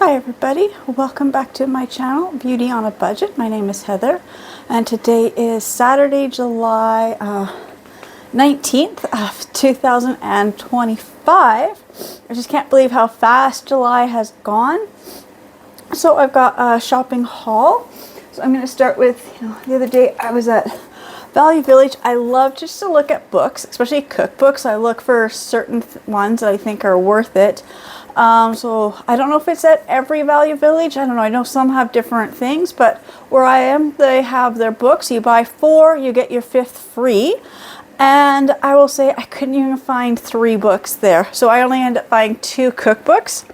Hi everybody, welcome back to my channel, Beauty on a Budget. My name is Heather and today is Saturday, July 19th of 2025. I just can't believe how fast July has gone. So I've got a shopping haul. So I'm going to start with, the other day I was at Value Village. I love just to look at books, especially cookbooks. I look for certain ones that I think are worth it. So I don't know if it's at every Value Village. I don't know. I know some have different things, but where I am, they have their books. You buy 4, you get your 5th free. And I will say I couldn't even find 3 books there. So I only ended up buying 2 cookbooks.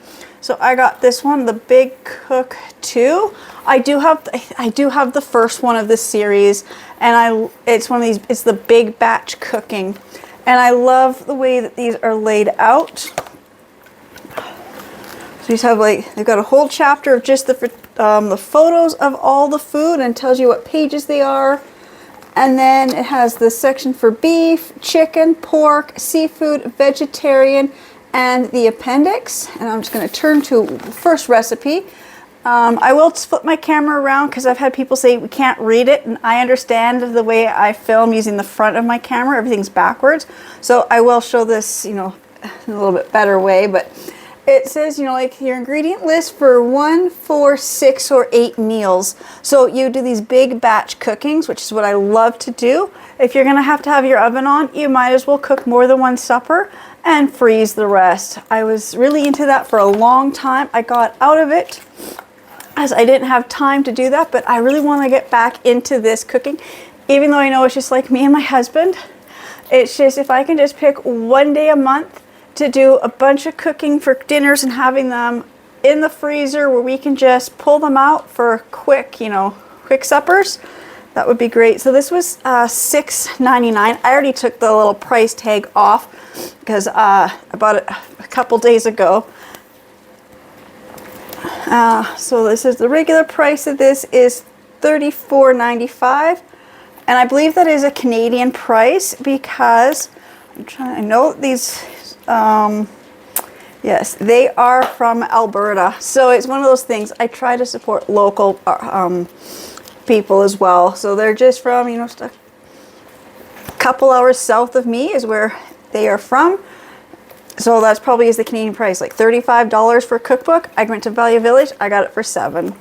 So I got this one, The Big Cook 2. I do have the first one of this series, and it's one of these. It's the Big Batch Cooking, and I love the way that these are laid out. So you have they've got a whole chapter of just the photos of all the food and tells you what pages they are. And then it has the section for beef, chicken, pork, seafood, vegetarian, and the appendix. And I'm just going to turn to the first recipe. I will flip my camera around because I've had people say we can't read it, and I understand the way I film using the front of my camera. Everything's backwards. So I will show this, in a little bit better way, but it says, like your ingredient list for 1, 4, 6, or 8 meals. So you do these big batch cookings, which is what I love to do. If you're going to have your oven on, you might as well cook more than one supper and freeze the rest. I was really into that for a long time. I got out of it as I didn't have time to do that, but I really want to get back into this cooking, even though I know it's just like me and my husband. It's just if I can just pick one day a month to do a bunch of cooking for dinners and having them in the freezer where we can just pull them out for quick suppers, that would be great. So this was $6.99. I already took the little price tag off because I bought it a couple days ago. So this is the regular price of this is $34.95, and I believe that is a Canadian price because I know these. Yes, they are from Alberta, so it's one of those things. I try to support local people as well. So they're just from just a couple hours south of me is where they are from. So that's probably is the Canadian price, like $35 for a cookbook. I went to Value Village, I got it for $7.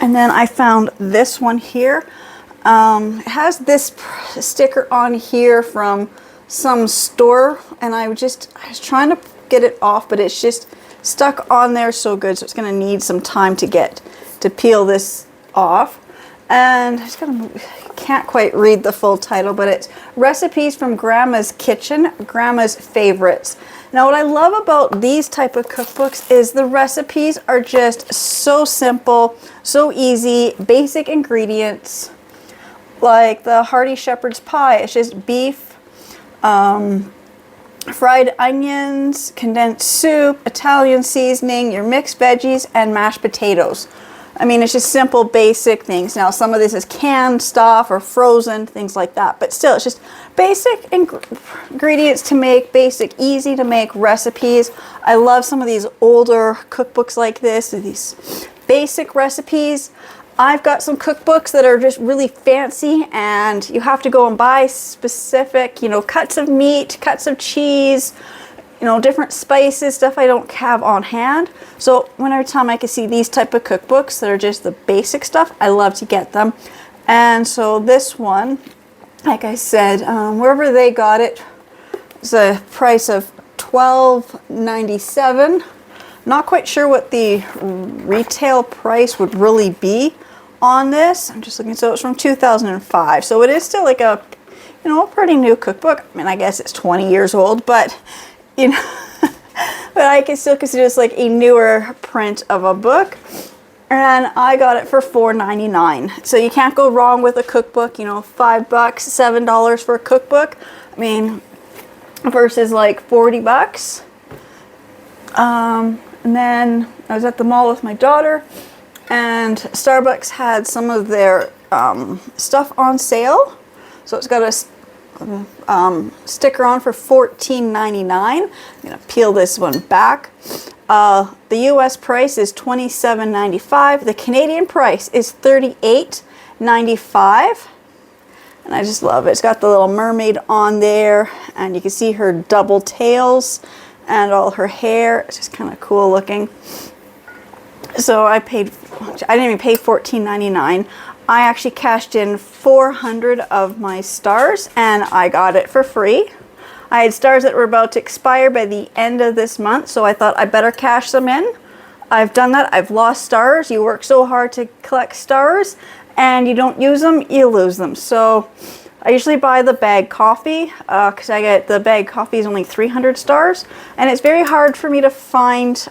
And then I found this one here. It has this sticker on here from some store, and I was trying to get it off, but it's just stuck on there so good, so it's going to need some time to peel this off. And I just can't quite read the full title, but it's Recipes from Grandma's Kitchen, Grandma's Favorites. Now what I love about these type of cookbooks is the recipes are just so simple, so easy, basic ingredients. Like the hearty shepherd's pie, it's just beef, fried onions, condensed soup, Italian seasoning, your mixed veggies, and mashed potatoes. I mean, it's just simple, basic things. Now, some of this is canned stuff or frozen, things like that. But still, it's just basic ingredients to make, basic, easy to make recipes. I love some of these older cookbooks like this, these basic recipes. I've got some cookbooks that are just really fancy, and you have to go and buy specific, cuts of meat, cuts of cheese, different spices, stuff I don't have on hand. So whenever time I can see these type of cookbooks that are just the basic stuff, I love to get them. And so this one, like I said, wherever they got it, it's a price of $12.97. Not quite sure what the retail price would really be on this. I'm just looking, so it's from 2005. So it is still like a, a pretty new cookbook. I mean, I guess it's 20 years old, but but I can still consider this like a newer print of a book. And I got it for $4.99. So you can't go wrong with a cookbook, $5, $7 for a cookbook. I mean, versus like $40. And then I was at the mall with my daughter, and Starbucks had some of their stuff on sale. So it's got sticker on for $14.99. I'm gonna peel this one back. The US price is $27.95. The Canadian price is $38.95. And I just love it. It's got the little mermaid on there, and you can see her double tails and all her hair. It's just kind of cool looking. So I didn't even pay $14.99. I actually cashed in 400 of my stars, and I got it for free. I had stars that were about to expire by the end of this month, so I thought I better cash them in. I've done that. I've lost stars. You work so hard to collect stars, and you don't use them, you lose them. So I usually buy the bag coffee because I get the bag coffee is only 300 stars, and it's very hard for me to find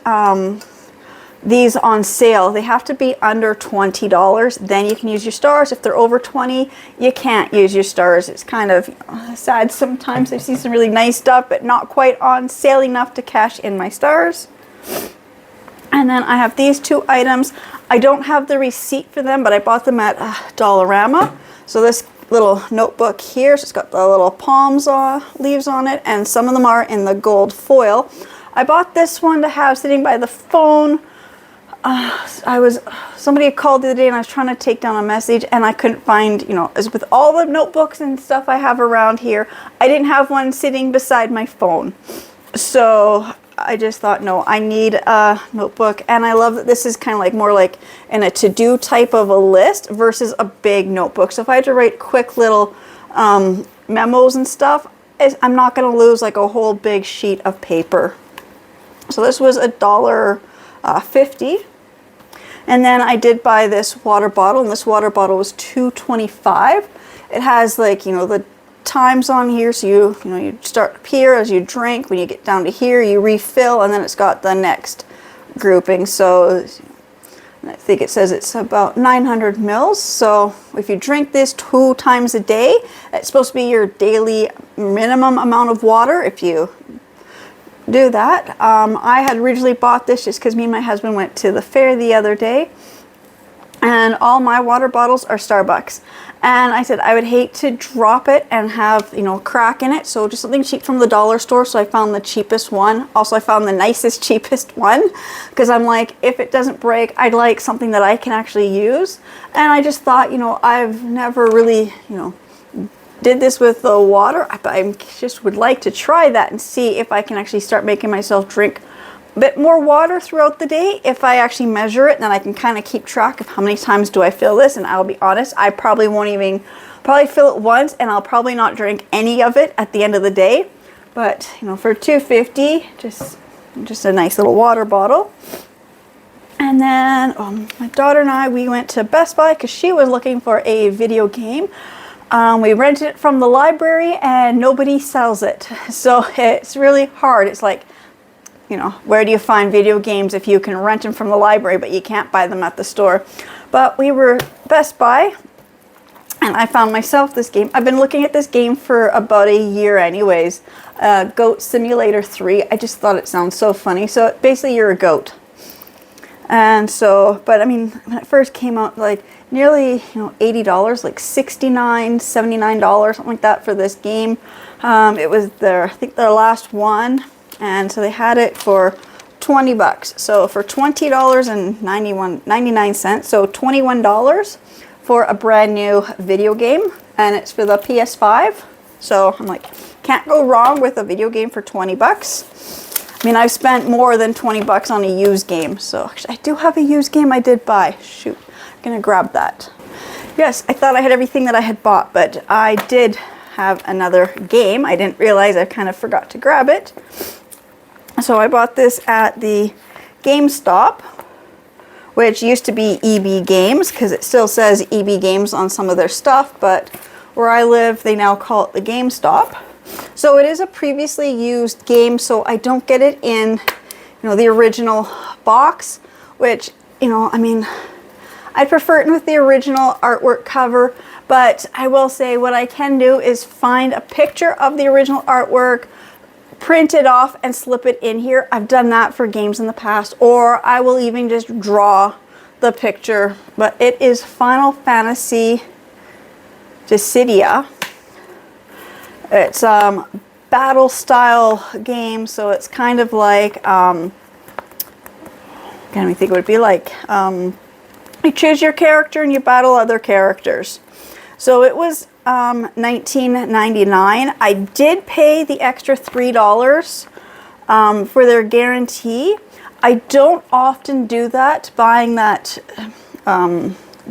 these on sale. They have to be under $20, then you can use your stars. If they're over 20, you can't use your stars. It's kind of sad sometimes. I see some really nice stuff, but not quite on sale enough to cash in my stars. And then I have these two items. I don't have the receipt for them, but I bought them at Dollarama. So this little notebook here, so it's got the little palms leaves on it, and some of them are in the gold foil. I bought this one to have sitting by the phone. Somebody had called the other day, and I was trying to take down a message, and I couldn't find, as with all the notebooks and stuff I have around here, I didn't have one sitting beside my phone. So I just thought, no, I need a notebook. And I love that this is kind of like more like in a to-do type of a list versus a big notebook. So if I had to write quick little memos and stuff, I'm not going to lose like a whole big sheet of paper. So this was $1.50. And then I did buy this water bottle, and this water bottle was $2.25. It has like, the times on here, so you start up here as you drink. When you get down to here, you refill, and then it's got the next grouping. So I think it says it's about 900 mils. So if you drink this 2 times a day, it's supposed to be your daily minimum amount of water. If you do that, I had originally bought this just because me and my husband went to the fair the other day, and all my water bottles are Starbucks. And I said I would hate to drop it and have, crack in it. So just something cheap from the dollar store. So I found the cheapest one. Also, I found the nicest, cheapest one. Because I'm like, if it doesn't break, I'd like something that I can actually use. And I just thought, I've never really, did this with the water. I just would like to try that and see if I can actually start making myself drink a bit more water throughout the day. If I actually measure it, then I can kind of keep track of how many times do I fill this. And I'll be honest, I probably won't even fill it once, and I'll probably not drink any of it at the end of the day. But for $2.50, just a nice little water bottle. And then my daughter and I, we went to Best Buy because she was looking for a video game. We rented it from the library, and nobody sells it, so it's really hard. It's like, where do you find video games if you can rent them from the library, but you can't buy them at the store? But we were Best Buy, and I found myself this game. I've been looking at this game for about a year anyways. Goat Simulator 3. I just thought it sounds so funny. So basically you're a goat. And so, but I mean, when it first came out, like nearly, $80, like $69, $79, something like that for this game. It was I think their last one. And so they had it for $20. So for $20.99, so $21 for a brand new video game. And it's for the PS5. So I'm like, can't go wrong with a video game for $20. I mean, I've spent more than $20 on a used game. So actually, I do have a used game I did buy. Shoot, I'm gonna grab that. Yes, I thought I had everything that I had bought, but I did have another game. I didn't realize I kind of forgot to grab it. So I bought this at the GameStop, which used to be EB Games, because it still says EB Games on some of their stuff, but where I live, they now call it the GameStop. So it is a previously used game, so I don't get it in, the original box, which, I mean, I'd prefer it with the original artwork cover, but I will say what I can do is find a picture of the original artwork, print it off and slip it in here. I've done that for games in the past, or I will even just draw the picture. But it is Final Fantasy Dissidia. It's battle style game, so it's kind of like, can't even think what it would be like. You choose your character and you battle other characters. So it was $19.99. I did pay the extra $3 for their guarantee. I don't often do that, buying that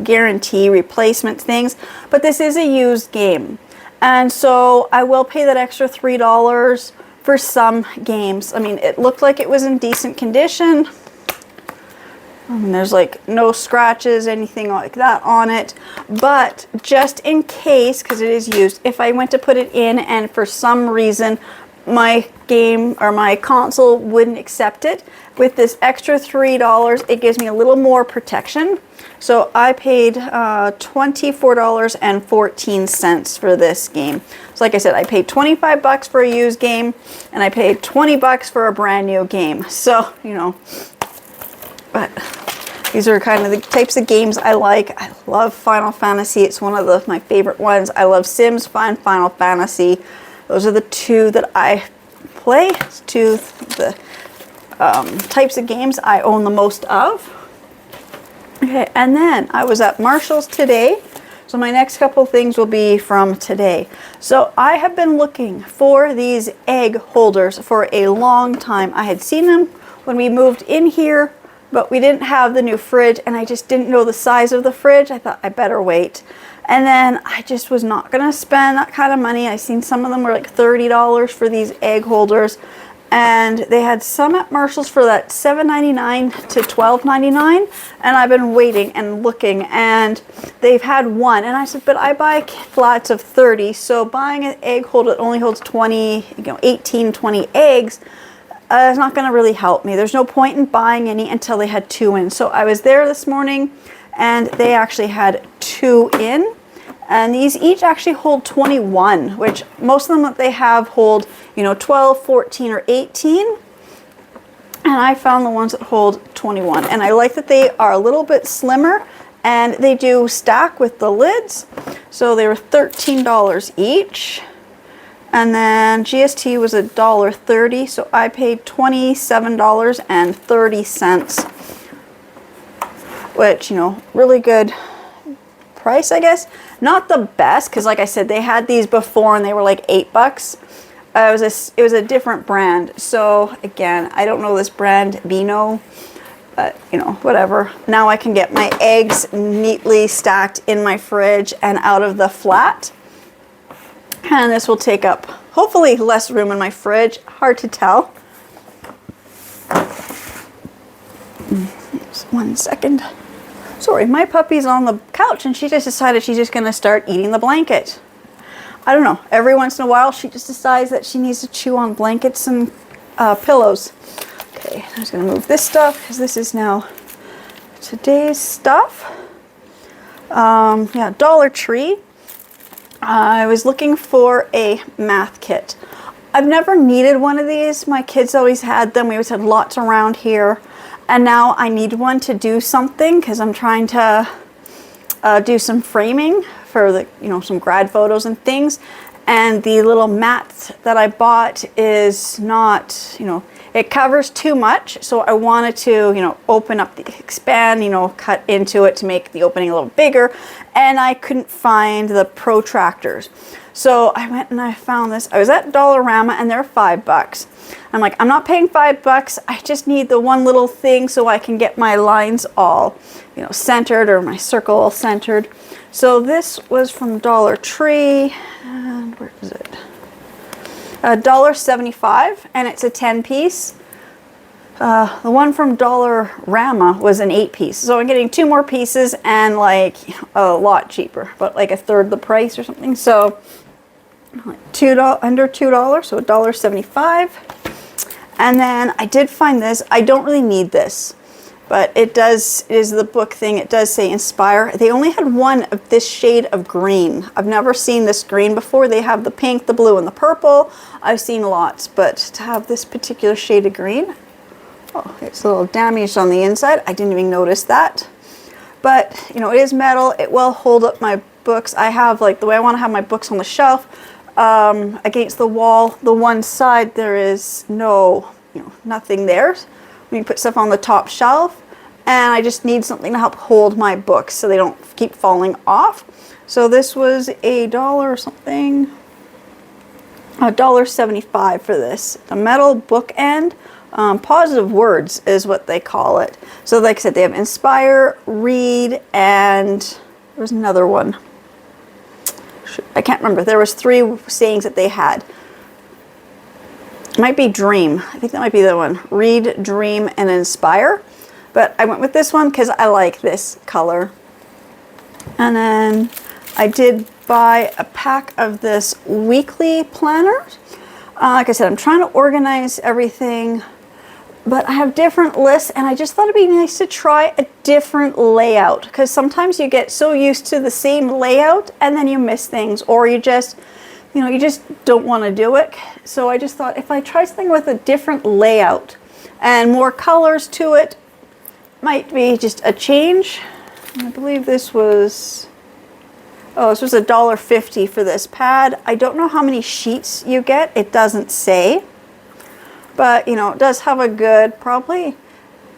guarantee replacement things, but this is a used game. And so I will pay that extra $3 for some games. I mean, it looked like it was in decent condition. I mean, there's like no scratches, anything like that on it. But just in case, because it is used, if I went to put it in and for some reason my game or my console wouldn't accept it, with this extra $3, it gives me a little more protection. So I paid $24.14 for this game. So like I said, I paid 25 bucks for a used game and I paid 20 bucks for a brand new game. So, you know, but these are kind of the types of games I like. I love Final Fantasy. It's one of my favorite ones. I love Sims and Final Fantasy. Those are the two that I play. It's two the types of games I own the most of. Okay, and then I was at Marshall's today. So my next couple things will be from today. So I have been looking for these egg holders for a long time. I had seen them when we moved in here, but we didn't have the new fridge and I just didn't know the size of the fridge. I thought I better wait. And then I just was not gonna spend that kind of money. I seen some of them were like $30 for these egg holders. And they had some at Marshall's for that $7.99 to $12.99. And I've been waiting and looking and they've had one. And I said, but I buy flats of 30. So buying an egg holder that only holds 20, 18, 20 eggs, is not going to really help me. There's no point in buying any until they had two in. So I was there this morning and they actually had two in. And these each actually hold 21, which most of them that they have hold, 12, 14, or 18. And I found the ones that hold 21. And I like that they are a little bit slimmer and they do stack with the lids. So they were $13 each. And then GST was $1.30, so I paid $27.30, which, really good price, I guess. Not the best, because like I said, they had these before and they were like $8. It was a different brand. So again, I don't know this brand, Beano, but whatever. Now I can get my eggs neatly stacked in my fridge and out of the flat. And this will take up, hopefully, less room in my fridge. Hard to tell. Just 1 second. Sorry, my puppy's on the couch and she just decided she's just going to start eating the blanket. I don't know. Every once in a while, she just decides that she needs to chew on blankets and pillows. Okay, I'm just going to move this stuff because this is now today's stuff. Yeah, Dollar Tree. I was looking for a math kit. I've never needed one of these. My kids always had them. We always had lots around here. And now I need one to do something because I'm trying to do some framing for the, some grad photos and things. And the little mat that I bought is not, it covers too much. So I wanted to, open up, expand, cut into it to make the opening a little bigger. And I couldn't find the protractors. So I went and I found this. I was at Dollarama and they're $5. I'm like, I'm not paying $5. I just need the one little thing so I can get my lines all, centered, or my circle all centered. So this was from Dollar Tree. And where is it? $1.75, and it's a 10-piece. The one from Dollarama was an 8-piece. So I'm getting 2 more pieces and like a lot cheaper, but like a third the price or something. So like under $2, so $1.75. And then I did find this. I don't really need this, but it is the book thing. It does say Inspire. They only had one of this shade of green. I've never seen this green before. They have the pink, the blue, and the purple. I've seen lots, but to have this particular shade of green, oh, it's a little damaged on the inside. I didn't even notice that. But, it is metal. It will hold up my books. I have, like, the way I want to have my books on the shelf, against the wall. The one side there is nothing there. We can put stuff on the top shelf, and I just need something to help hold my books so they don't keep falling off. So this was $1 or something, $1.75 for this. A metal bookend, positive words is what they call it. So like I said, they have inspire, read, and there was another one. I can't remember. There was 3 sayings that they had. It might be dream. I think that might be the one. Read, dream, and inspire. But I went with this one because I like this color. And then I did buy a pack of this weekly planner. Like I said, I'm trying to organize everything, but I have different lists, and I just thought it'd be nice to try a different layout, because sometimes you get so used to the same layout and then you miss things, or you just don't want to do it. So I just thought if I try something with a different layout and more colors to it, might be just a change. I believe this was $1.50 for this pad. I don't know how many sheets you get. It doesn't say. But, it does have a good, probably,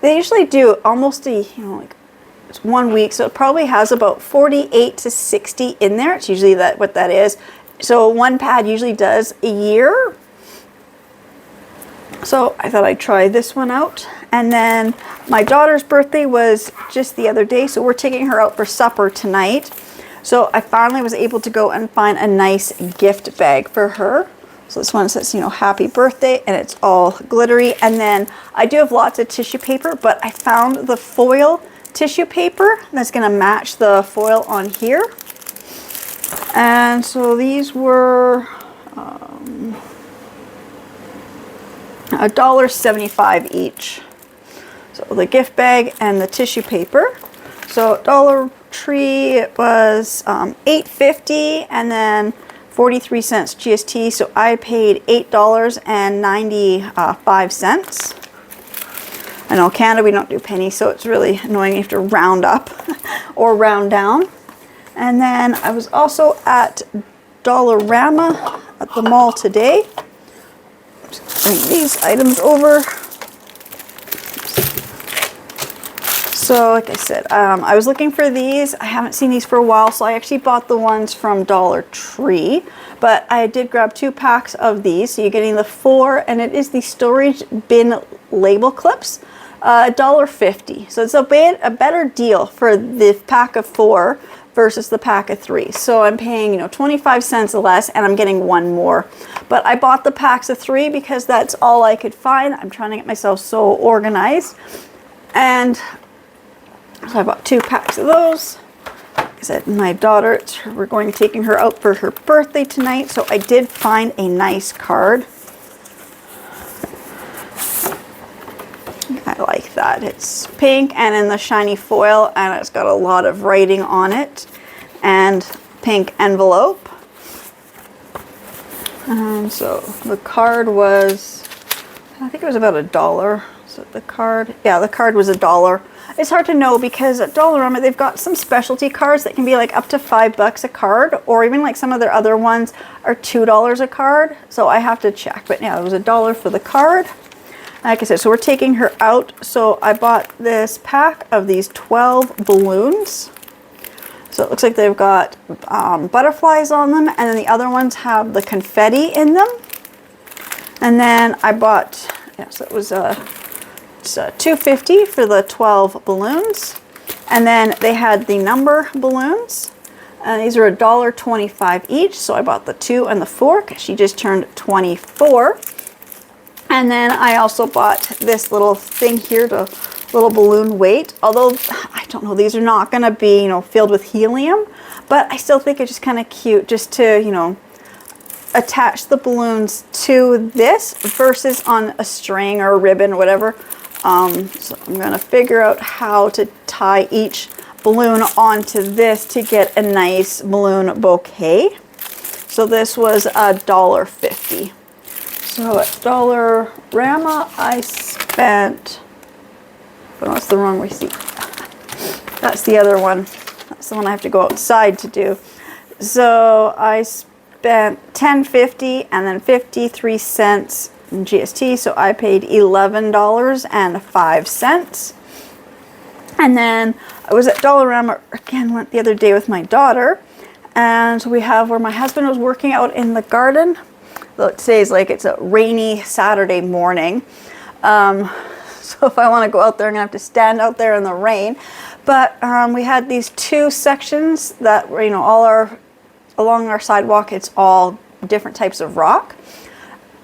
they usually do almost it's 1 week, so it probably has about 48 to 60 in there. It's usually what that is. So one pad usually does a year. So I thought I'd try this one out. And then my daughter's birthday was just the other day, so we're taking her out for supper tonight. So I finally was able to go and find a nice gift bag for her. So this one says, happy birthday, and it's all glittery. And then I do have lots of tissue paper, but I found the foil tissue paper that's going to match the foil on here. And so these were $1.75 each. So the gift bag and the tissue paper. So Dollar Tree, it was $8.50, and then 43 cents GST, so I paid $8.95. I know Canada, we don't do pennies, so it's really annoying. You have to round up or round down. And then I was also at Dollarama at the mall today. Just bring these items over. So like I said, I was looking for these. I haven't seen these for a while, so I actually bought the ones from Dollar Tree. But I did grab 2 packs of these. So you're getting the 4, and it is the storage bin label clips, $1.50. So it's a better deal for the pack of 4 versus the pack of 3. So I'm paying 25 cents less, and I'm getting 1 more. But I bought the packs of 3 because that's all I could find. I'm trying to get myself so organized. And so I bought 2 packs of those. Like I said, my daughter, we're going to be taking her out for her birthday tonight. So I did find a nice card. I like that. It's pink and in the shiny foil, and it's got a lot of writing on it, and pink envelope. So the card was, I think it was about $1. So the card, yeah, the card was $1. It's hard to know because at Dollarama they've got some specialty cards that can be like up to $5 a card, or even like some of their other ones are $2 a card. So I have to check, but yeah, it was $1 for the card. Like I said, so we're taking her out. So I bought this pack of these 12 balloons. So it looks like they've got butterflies on them, and then the other ones have the confetti in them. And then I bought, yeah, so it was $2.50 for the 12 balloons. And then they had the number balloons. And these are $1.25 each. So I bought the 2 and the 4 because she just turned 24. And then I also bought this little thing here, the little balloon weight. Although, I don't know, these are not going to be, filled with helium. But I still think it's just kind of cute just to, attach the balloons to this versus on a string or a ribbon or whatever. So I'm going to figure out how to tie each balloon onto this to get a nice balloon bouquet. So this was $1.50. So at Dollarama I spent, oh no, that's the wrong receipt. That's the other one. That's the one I have to go outside to do. So I spent $10.50 and then 53 cents in GST, so I paid $11.05. And then I was at Dollarama again went the other day with my daughter, and we have where my husband was working out in the garden. Today's like it's a rainy Saturday morning, so if I want to go out there, I'm gonna have to stand out there in the rain. But we had these two sections that were, you know, along our sidewalk. It's all different types of rock,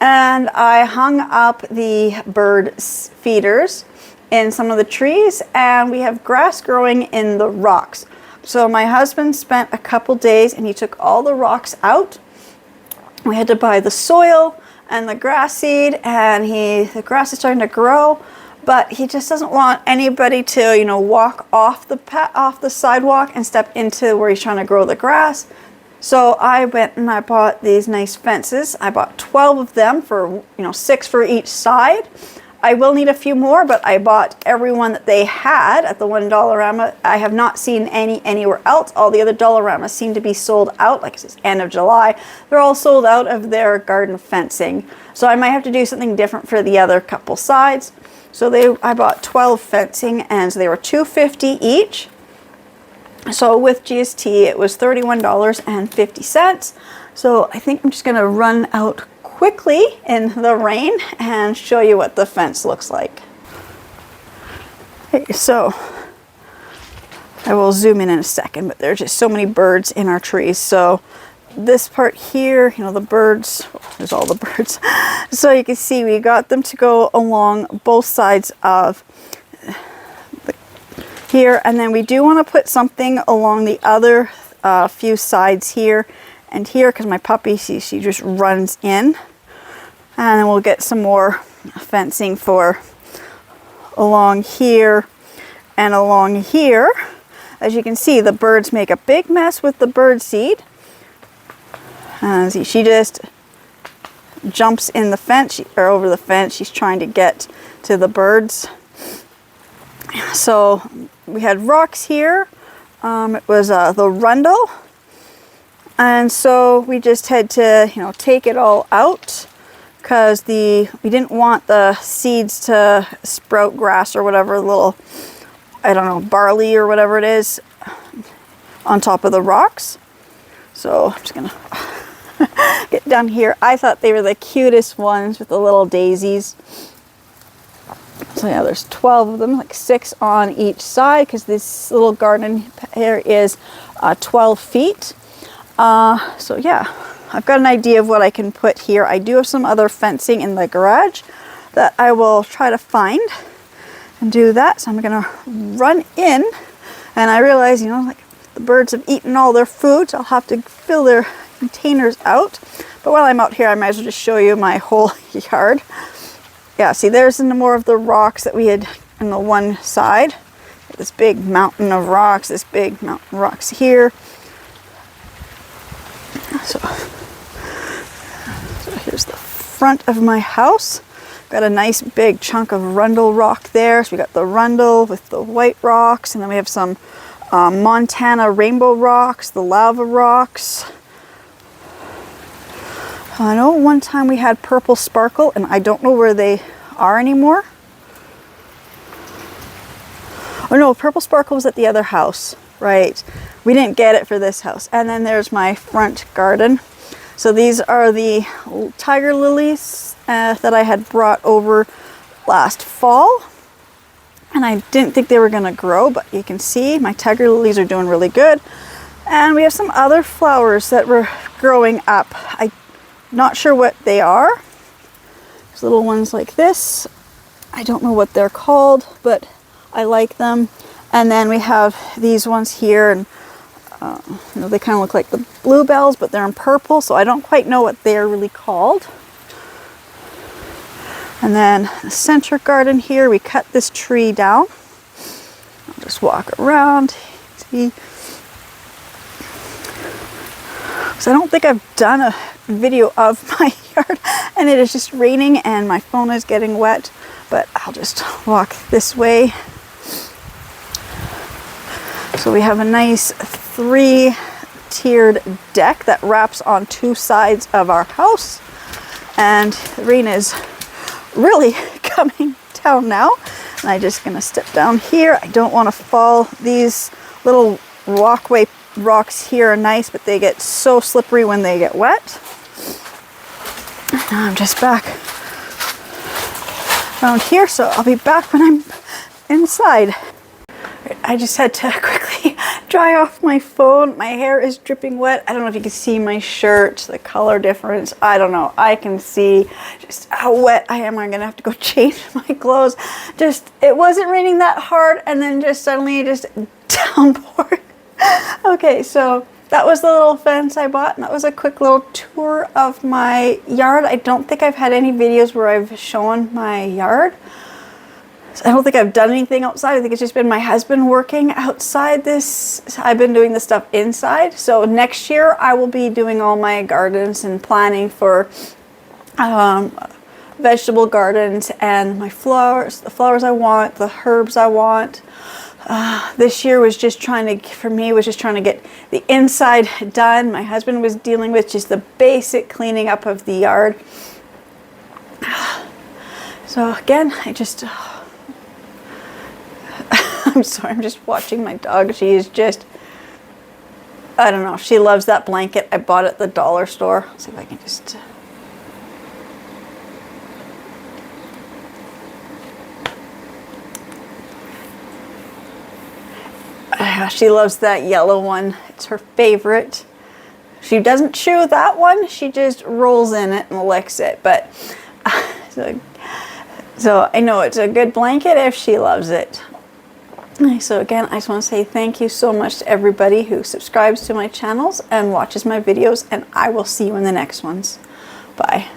and I hung up the bird feeders in some of the trees, and we have grass growing in the rocks. So my husband spent a couple days and he took all the rocks out. We had to buy the soil and the grass seed, and the grass is starting to grow, but he just doesn't want anybody to, you know, walk off the sidewalk and step into where he's trying to grow the grass. So I went and I bought these nice fences. I bought 12 of them for, you know, 6 for each side. I will need a few more, but I bought every one that they had at the one Dollarama. I have not seen any anywhere else. All the other Dollaramas seem to be sold out, like it's end of July. They're all sold out of their garden fencing. So I might have to do something different for the other couple sides. So I bought 12 fencing, and so they were $2.50 each. So with GST, it was $31.50. So I think I'm just gonna run out quickly in the rain and show you what the fence looks like. Okay, so I will zoom in a second, but there's just so many birds in our trees. So this part here, you know, the birds, there's all the birds. So you can see we got them to go along both sides of here, and then we do want to put something along the other few sides here and here, because my puppy, she just runs in. And then we'll get some more fencing for along here and along here. As you can see, the birds make a big mess with the bird seed. And see, she just jumps in the fence, or over the fence. She's trying to get to the birds. So we had rocks here. It was the rundle. And so we just had to, you know, take it all out, because we didn't want the seeds to sprout grass or whatever, little, I don't know, barley or whatever it is on top of the rocks. So I'm just gonna get down here. I thought they were the cutest ones with the little daisies. So yeah, there's 12 of them, like 6 on each side, because this little garden here is 12 feet. So yeah, I've got an idea of what I can put here. I do have some other fencing in the garage that I will try to find and do that. So I'm gonna run in, and I realize, you know, like the birds have eaten all their food, so I'll have to fill their containers out. But while I'm out here, I might as well just show you my whole yard. Yeah, see, there's more of the rocks that we had on the one side. This big mountain of rocks, this big mountain of rocks here. So here's the front of my house. Got a nice big chunk of rundle rock there. So we got the rundle with the white rocks, and then we have some Montana rainbow rocks, the lava rocks. I know one time we had purple sparkle, and I don't know where they are anymore. Oh no, purple sparkle was at the other house, right? We didn't get it for this house. And then there's my front garden. So these are the tiger lilies that I had brought over last fall. And I didn't think they were gonna grow, but you can see my tiger lilies are doing really good. And we have some other flowers that were growing up. I'm not sure what they are. There's little ones like this. I don't know what they're called, but I like them. And then we have these ones here, and you know, they kind of look like the bluebells, but they're in purple, so I don't quite know what they're really called. And then the center garden here, we cut this tree down. I'll just walk around, see. So I don't think I've done a video of my yard, and it is just raining and my phone is getting wet, but I'll just walk this way. So we have a nice 3 tiered deck that wraps on two sides of our house. And the rain is really coming down now. And I'm just gonna step down here. I don't want to fall. These little walkway rocks here are nice, but they get so slippery when they get wet. Now I'm just back around here, so I'll be back when I'm inside. I just had to quickly dry off my phone. My hair is dripping wet. I don't know if you can see my shirt, the color difference. I don't know. I can see just how wet I am. I'm gonna have to go change my clothes. Just, it wasn't raining that hard, and then just suddenly just downpoured. Okay, so that was the little fence I bought, and that was a quick little tour of my yard. I don't think I've had any videos where I've shown my yard. I don't think I've done anything outside. I think it's just been my husband working outside this. I've been doing the stuff inside. So next year I will be doing all my gardens and planning for vegetable gardens and my flowers, the flowers I want, the herbs I want. This year was just trying to get the inside done. My husband was dealing with just the basic cleaning up of the yard. So again, I'm sorry, I'm just watching my dog. She is just, I don't know, she loves that blanket I bought at the dollar store. Let's see if I can just... She loves that yellow one. It's her favorite. She doesn't chew that one. She just rolls in it and licks it. But so I know it's a good blanket if she loves it. So again, I just want to say thank you so much to everybody who subscribes to my channels and watches my videos, and I will see you in the next ones. Bye.